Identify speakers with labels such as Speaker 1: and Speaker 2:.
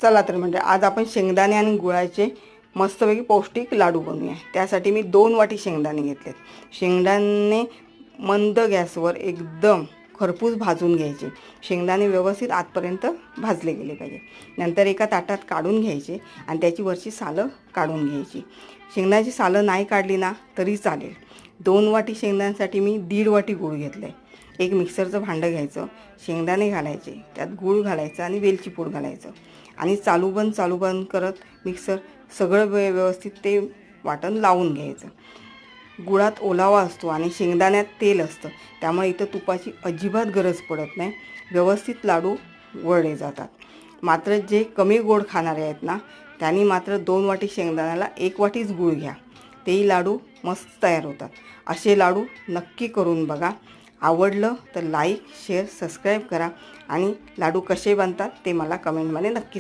Speaker 1: चला तर म्हणजे आज आपण शेंगदाणे आणि गुळाचे मस्तपैकी पौष्टिक लाडू बनवूया। त्यासाठी मी 2 वाटी शेंगदाणे घेतलेत। शेंगदाणे मंद गॅसवर एकदम खरपूस भाजून घ्यायचे। शेंगदाणे व्यवस्थित आतपर्यंत भाजले गेले पाहिजे। नंतर एका ताटात काढून घ्यायचे आणि त्याची वरची सालं काढून घ्यायची। शेंगदाण्याची सालं नाही काढली ना तरी चालेल। 2 वाटी शेंगदाण्यासाठी मी 1.5 वाटी गूळ घेतले। एक मिक्सरचं भांडं घ्यायचं, शेंगदाणे घालायचे, त्यात गूळ घालायचं आणि वेलची पूड घालायचं आणि चालू बंद करत मिक्सर सगळं व्यवस्थित ते वाटण लावून घ्यायचं। गुळात ओलावा असतो आणि शेंगदाण्यात तेल असतं, त्यामुळे इथं तुपाची अजिबात गरज पडत नाही। व्यवस्थित लाडू वळले जातात। मात्र जे कमी गोड खाणारे आहेत ना, त्यांनी मात्र 2 वाटी शेंगदाण्याला 1 वाटीच गूळ घ्या, तेही लाडू मस्त तयार होतात। असे लाडू नक्की करून बघा। आवडलं तर लाईक, शेअर, सबस्क्राईब करा आणि लाडू कसे बनतात ते मला कमेंटमध्ये नक्की